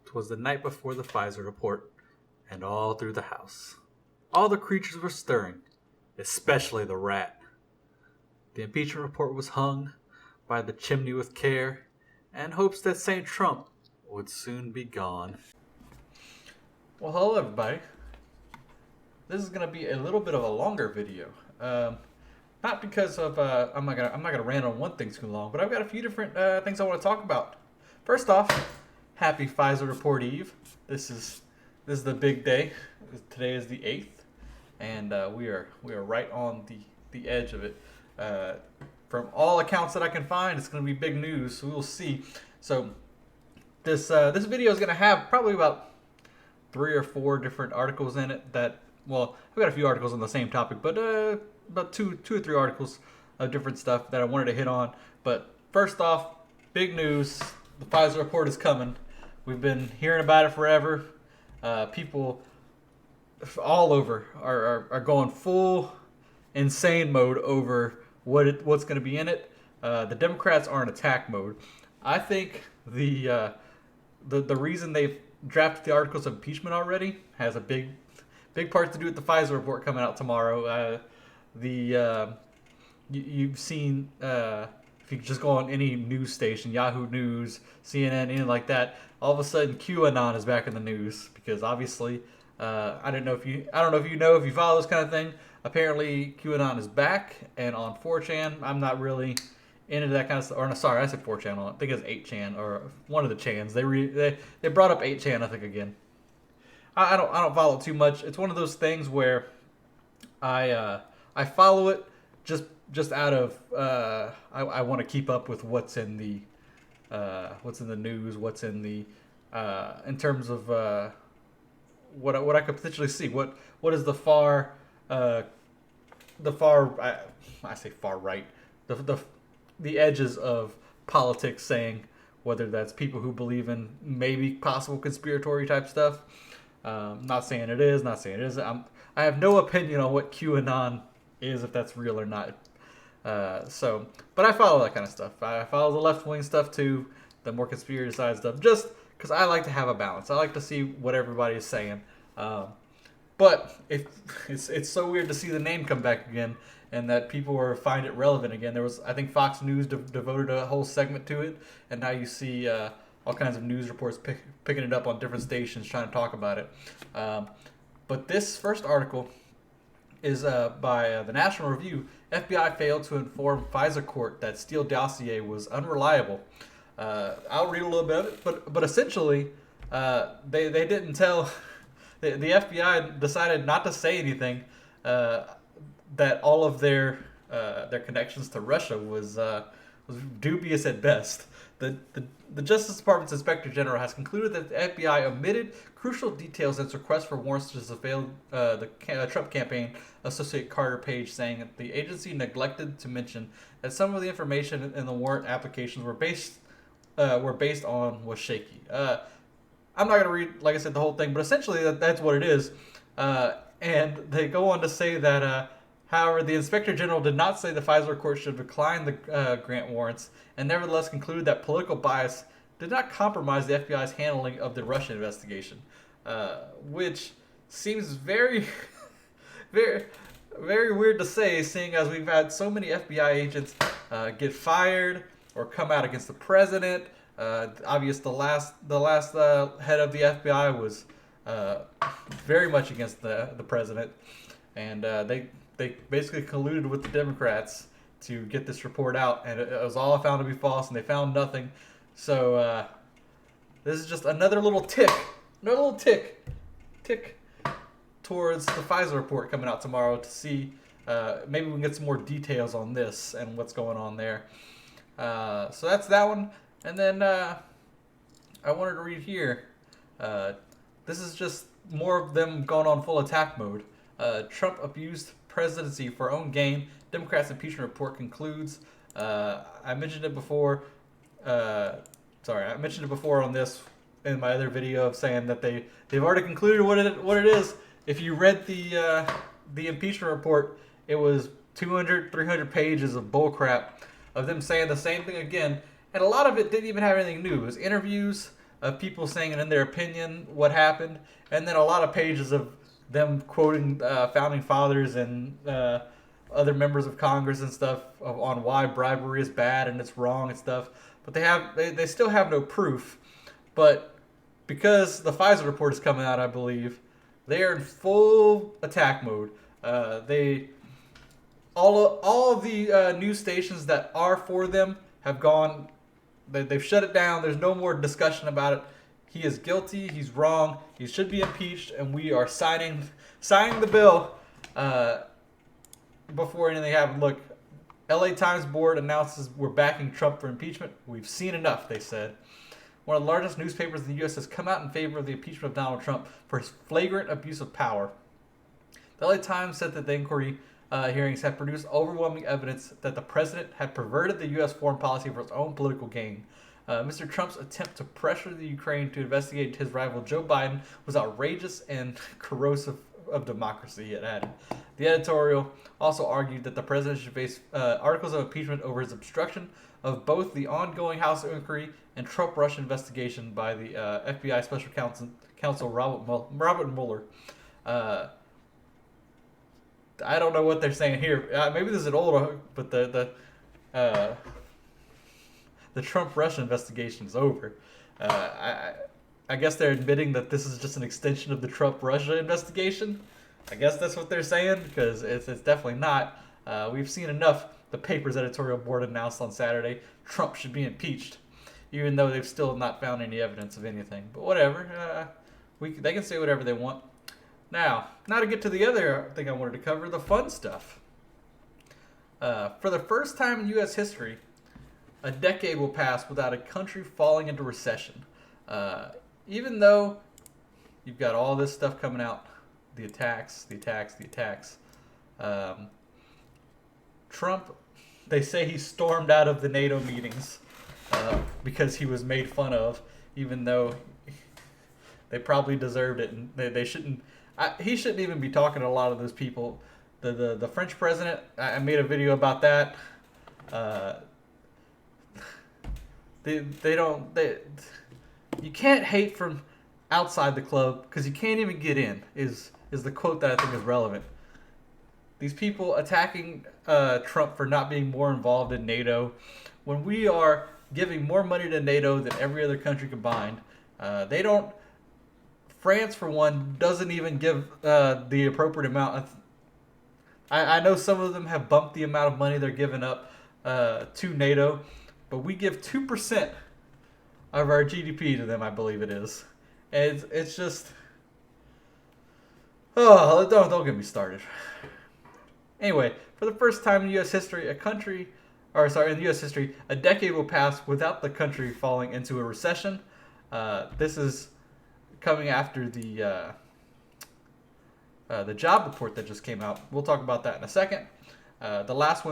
'Twas the night before the FISA report, and all through the house all the creatures were stirring, especially the rat. The impeachment report was hung by the chimney with care, and hopes that St. Trump would soon be gone. Well, hello everybody. This is gonna be a little bit of a longer video. Not because of I'm not gonna rant on one thing too long, but I've got a few different things I want to talk about. First off, happy FISA report eve. This is the big day. Today is the 8th, and we are right on the edge of it. From all accounts that I can find, it's going to be big news. So we'll see. So this video is going to have probably about 3 or 4 different articles in it. I've got a few articles on the same topic, but about two or three articles of different stuff that I wanted to hit on. But first off, big news: the FISA report is coming. We've been hearing about it forever. People all over are going full insane mode over what's going to be in it. The Democrats are in attack mode. I think the reason they've drafted the articles of impeachment already has a big part to do with the FISA report coming out tomorrow. You've seen if you just go on any news station, Yahoo News, CNN, anything like that, all of a sudden QAnon is back in the news because obviously I don't know if you follow this kind of thing. Apparently QAnon is back, and on 4chan, I'm not really into that kind of stuff. Or no, sorry, I said 4chan. I think it's 8chan or one of the chans. They brought up 8chan, I think, again. I don't follow it too much. It's one of those things where I follow it just out of I want to keep up with what's in the news, what's in the in terms of what I could potentially see. What is the far I say far right, the edges of politics saying, whether that's people who believe in maybe possible conspiratorial type stuff. Not saying it is, not saying it isn't. I have no opinion on what QAnon is, if that's real or not. But I follow that kind of stuff. I follow the left-wing stuff too, the more conspiracy side stuff, just because I like to have a balance. I like to see what everybody is saying. But it's so weird to see the name come back again, and that people find it relevant again. There was, I think, Fox News devoted a whole segment to it, and now you see all kinds of news reports picking it up on different stations trying to talk about it. But this first article is by the National Review. FBI failed to inform FISA court that Steele dossier was unreliable. I'll read a little bit of it, but essentially they didn't tell. The FBI decided not to say anything that all of their connections to Russia was dubious at best. The Justice Department's Inspector General has concluded that the FBI omitted crucial details in its request for warrants to surveil the Trump campaign associate Carter Page, saying that the agency neglected to mention that some of the information in the warrant applications were based on was shaky. I'm not going to read, like I said, the whole thing, but essentially that's what it is. And they go on to say that, however, the Inspector General did not say the FISA court should decline the grant warrants, and nevertheless concluded that political bias did not compromise the FBI's handling of the Russia investigation, which seems very, very, very weird to say, seeing as we've had so many FBI agents get fired or come out against the president. Obviously, the last head of the FBI was very much against the president, and they basically colluded with the Democrats to get this report out, and it was all found to be false, and they found nothing. So this is just another little tick towards the FISA report coming out tomorrow to see maybe we can get some more details on this and what's going on there. So that's that one. And then I wanted to read here. This is just more of them going on full attack mode. Trump abused presidency for own gain. Democrats' impeachment report concludes. I mentioned it before. I mentioned it before on this in my other video of saying that they've already concluded what it is. If you read the impeachment report, it was 200, 300 pages of bullcrap of them saying the same thing again. And a lot of it didn't even have anything new. It was interviews of people saying in their opinion what happened, and then a lot of pages of them quoting founding fathers and other members of Congress and stuff on why bribery is bad and it's wrong and stuff. But they still have no proof. But because the FISA report is coming out, I believe they are in full attack mode. They all of the news stations that are for them have gone. They've shut it down. There's no more discussion about it. He is guilty. He's wrong. He should be impeached, and we are signing the bill before anything happens. Look, LA Times board announces we're backing Trump for impeachment. We've seen enough, they said. One of the largest newspapers in the U.S. has come out in favor of the impeachment of Donald Trump for his flagrant abuse of power. The LA Times said that the inquiry hearings have produced overwhelming evidence that the president had perverted the U.S. foreign policy for his own political gain. Mr. Trump's attempt to pressure the Ukraine to investigate his rival Joe Biden was outrageous and corrosive of democracy, it added. The editorial also argued that the president should face articles of impeachment over his obstruction of both the ongoing House inquiry and Trump-Russia investigation by the FBI Special Counsel Robert Mueller. I don't know what they're saying here. Maybe this is an old, but the Trump-Russia investigation is over. I guess they're admitting that this is just an extension of the Trump-Russia investigation. I guess that's what they're saying, because it's definitely not. We've seen enough. The paper's editorial board announced on Saturday Trump should be impeached, even though they've still not found any evidence of anything. But whatever. They can say whatever they want. Now to get to the other thing I wanted to cover, the fun stuff. For the first time in U.S. history, a decade will pass without a country falling into recession. Even though you've got all this stuff coming out, the attacks. Trump, they say he stormed out of the NATO meetings because he was made fun of, even though they probably deserved it, and they shouldn't. He shouldn't even be talking to a lot of those people. The French president, I made a video about that. You can't hate from outside the club because you can't even get in, is the quote that I think is relevant. These people attacking Trump for not being more involved in NATO, when we are giving more money to NATO than every other country combined. They don't. France, for one, doesn't even give the appropriate amount. I know some of them have bumped the amount of money they're giving up to NATO, but we give 2% of our GDP to them, I believe it is. And it's just, don't get me started. Anyway, for the first time in U.S. history, in U.S. history, a decade will pass without the country falling into a recession. This is coming after the job report that just came out. We'll talk about that in a second. The last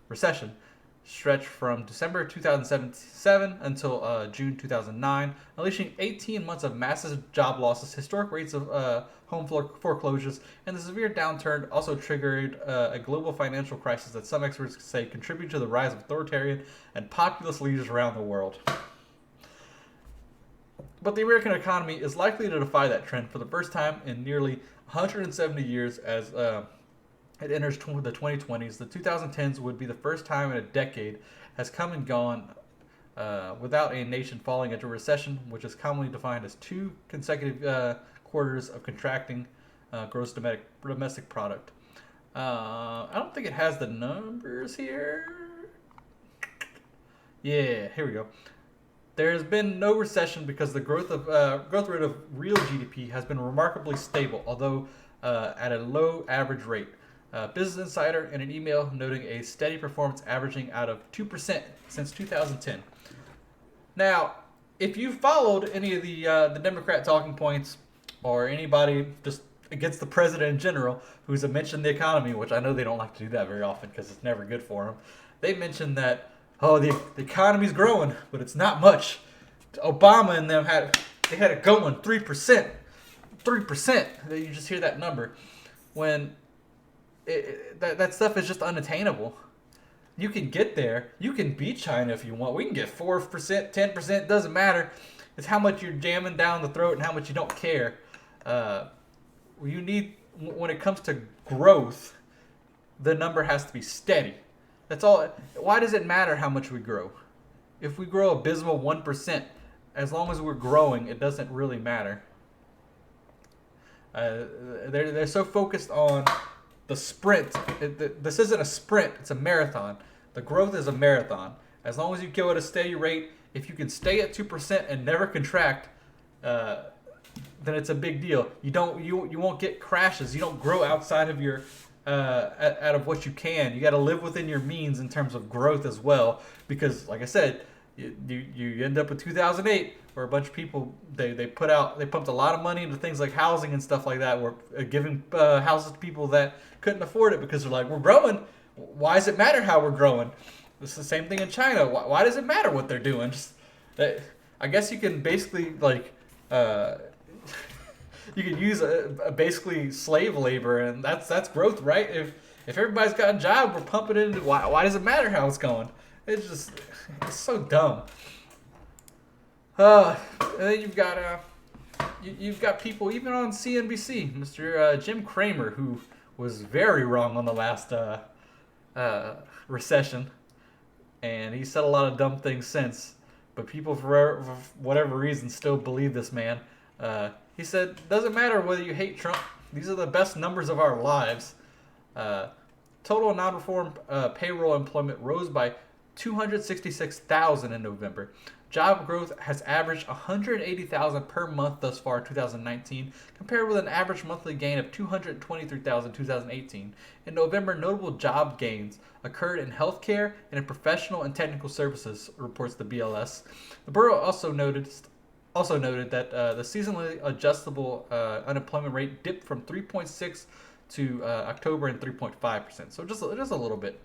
recession stretched from December 2007 until June 2009, unleashing 18 months of massive job losses, historic rates of home foreclosures, and the severe downturn also triggered a global financial crisis that some experts say contributed to the rise of authoritarian and populist leaders around the world. But the American economy is likely to defy that trend for the first time in nearly 170 years as it enters the 2020s. The 2010s would be the first time in a decade has come and gone without a nation falling into recession, which is commonly defined as 2 consecutive quarters of contracting gross domestic product. I don't think it has the numbers here. Yeah, here we go. There has been no recession because the growth rate of real GDP has been remarkably stable, although at a low average rate. Business Insider in an email noting a steady performance averaging out of 2% since 2010. Now, if you followed any of the Democrat talking points or anybody just against the president in general who's mentioned the economy, which I know they don't like to do that very often because it's never good for them, they mentioned that, the economy's growing, but it's not much. Obama and them had it going 3%. 3%. You just hear that number when that stuff is just unattainable. You can get there. You can beat China if you want. We can get 4%, 10%, doesn't matter. It's how much you're jamming down the throat and how much you don't care. You need, when it comes to growth, the number has to be steady. That's all. Why does it matter how much we grow? If we grow abysmal 1%, as long as we're growing, it doesn't really matter. They're so focused on the sprint. This isn't a sprint, it's a marathon. The growth is a marathon. As long as you go at a steady rate, if you can stay at 2% and never contract, then it's a big deal. You won't get crashes. You don't grow outside of your out of what you can. You got to live within your means in terms of growth as well. Because, like I said, you end up with 2008, where a bunch of people they pumped a lot of money into things like housing and stuff like that. Were giving houses to people that couldn't afford it because they're like, we're growing. Why does it matter how we're growing? It's the same thing in China. Why does it matter what they're doing? I guess you can basically you can use basically slave labor, and that's growth, right? If everybody's got a job, we're pumping it into. Why does it matter how it's going? It's so dumb. And then you've got people even on CNBC, Mr. Jim Cramer, who was very wrong on the last recession, and he said a lot of dumb things since. But people, for whatever reason, still believe this man. He said, doesn't matter whether you hate Trump. These are the best numbers of our lives. Total non-reform payroll employment rose by 266,000 in November. Job growth has averaged 180,000 per month thus far in 2019, compared with an average monthly gain of 223,000 in 2018. In November, notable job gains occurred in healthcare and in professional and technical services, reports the BLS. The Bureau also noted that the seasonally adjustable unemployment rate dipped from 3.6 to October and 3.5%. So just a little bit.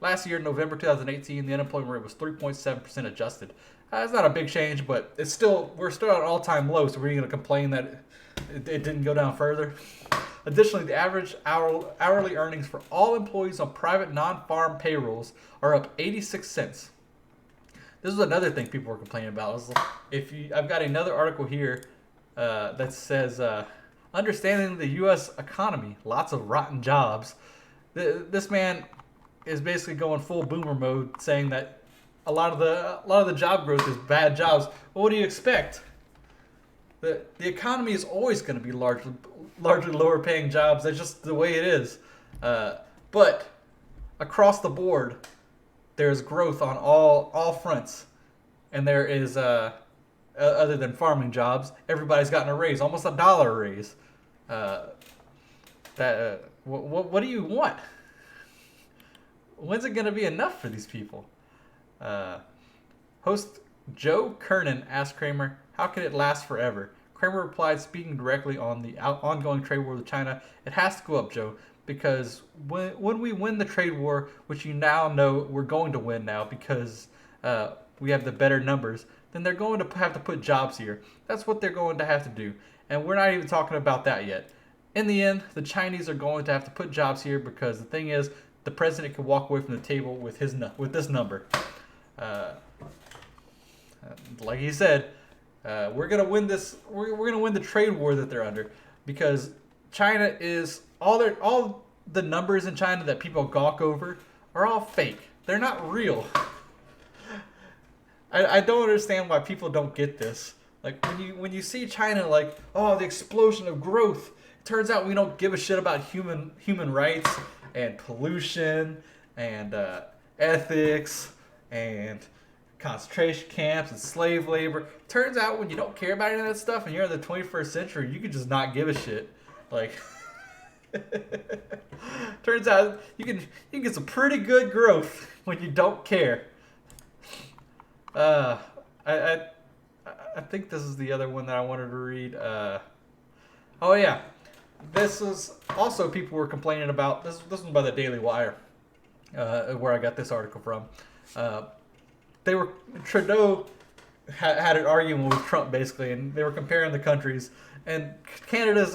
Last year, November 2018, the unemployment rate was 3.7% adjusted. It's not a big change, but we're still at an all-time low. So we're going to complain that it didn't go down further. Additionally, the average hourly earnings for all employees on private non-farm payrolls are up 86 cents. This is another thing people were complaining about. I've got another article here that says, understanding the U.S. economy, lots of rotten jobs. This man is basically going full boomer mode, saying that a lot of the job growth is bad jobs. Well, what do you expect? The economy is always going to be largely lower paying jobs. That's just the way it is. But across the board, there's growth on all fronts, and there is other than farming jobs, everybody's gotten a raise, almost $1 raise. What do you want? When's it going to be enough for these people? Host Joe Kernan asked Cramer, how can it last forever? Cramer replied, speaking directly on the ongoing trade war with China, it has to go up, Joe, because when we win the trade war, which you now know we're going to win now because we have the better numbers, then they're going to have to put jobs here. That's what they're going to have to do. And we're not even talking about that yet. In the end, the Chinese are going to have to put jobs here because the thing is, the president can walk away from the table with this number. Like he said, we're gonna win this. We're gonna win the trade war that they're under because China is all the numbers in China that people gawk over are all fake. They're not real. I don't understand why people don't get this. Like when you see China, like, oh, the explosion of growth. It turns out we don't give a shit about human rights and pollution and ethics and concentration camps and slave labor. Turns out when you don't care about any of that stuff and you're in the 21st century, you can just not give a shit. Like, turns out you can get some pretty good growth when you don't care. I think this is the other one that I wanted to read. Oh yeah. This is also people were complaining about. This was by the Daily Wire, where I got this article from. Trudeau had an argument with Trump basically, and they were comparing the countries. And Canada's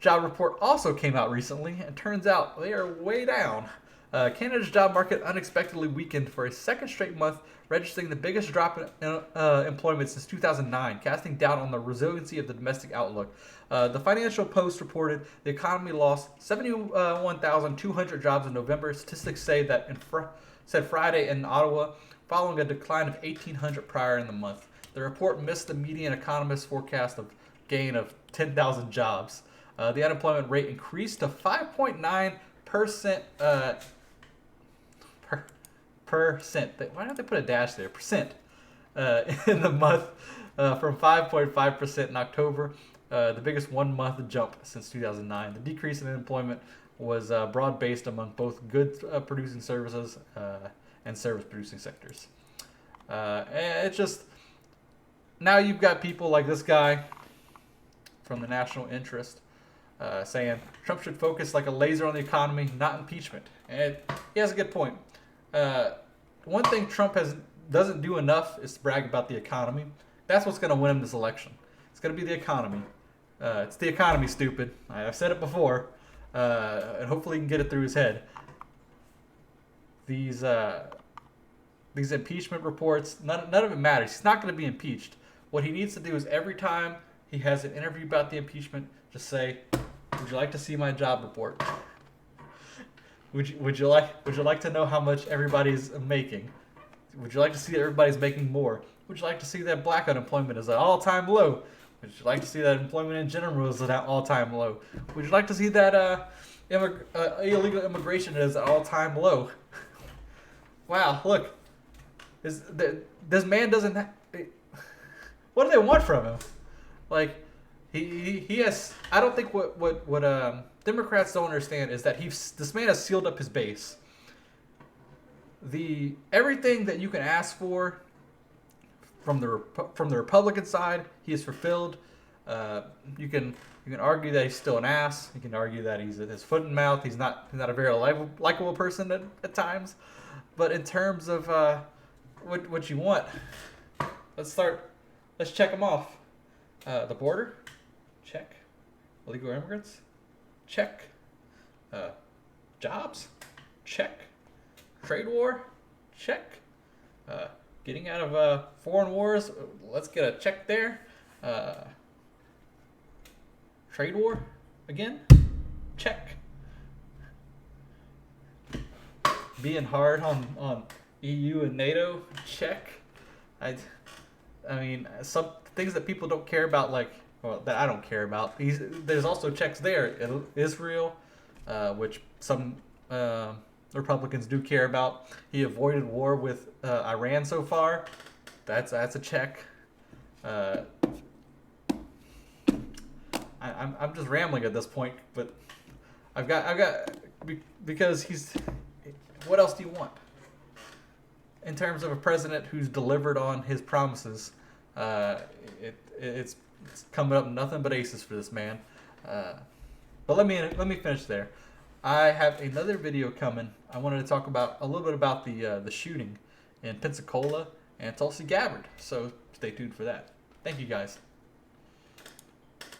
job report also came out recently, and turns out they are way down. Canada's job market unexpectedly weakened for a second straight month, registering the biggest drop in employment since 2009, casting doubt on the resiliency of the domestic outlook. The Financial Post reported the economy lost 71,200 jobs in November. Statistics say that said Friday in Ottawa, following a decline of 1,800 prior in the month. The report missed the median economist's forecast of gain of 10,000 jobs. The unemployment rate increased to 5.9%. Percent. Why don't they put a dash there? Percent in the month, from 5.5% in October, the biggest 1 month jump since 2009. The decrease in unemployment was broad based among both goods producing services and service producing sectors. And it's just now you've got people like this guy from the National Interest saying Trump should focus like a laser on the economy, not impeachment. And he has a good point. One thing Trump doesn't do enough is to brag about the economy. That's what's going to win him this election. It's going to be the economy. It's the economy, stupid. I've said it before, and hopefully he can get it through his head. These impeachment reports, none of it matters. He's not going to be impeached. What he needs to do is every time he has an interview about the impeachment, just say, "Would you like to see my job report? Would you like to know how much everybody's making? Would you like to see that everybody's making more? Would you like to see that black unemployment is at all-time low? Would you like to see that employment in general is at all-time low? Would you like to see that illegal immigration is at all-time low?" Wow, look, this man doesn't. What do they want from him? Like, he has. I don't think what Democrats don't understand is that this man has sealed up his base. Everything that you can ask for from the Republican side, he has fulfilled. You can argue that he's still an ass. You can argue that he's his foot in mouth. He's not a very likable person at times. But in terms of what you want, let's check them off. The border, check. Illegal immigrants, check. Jobs, check. Trade war, check. Getting out of foreign wars, let's get a check there. Trade war, again, check. Being hard on EU and NATO, check. I mean, some things that people don't care about, that I don't care about. There's also checks there. Israel, which some Republicans do care about. He avoided war with Iran so far. That's a check. I'm just rambling at this point, but I've got because he's. What else do you want? In terms of a president who's delivered on his promises, it's coming up nothing but aces for this man. But let me finish there. I have another video coming. I wanted to talk a little bit about the shooting in Pensacola and Tulsi Gabbard. So stay tuned for that. Thank you guys.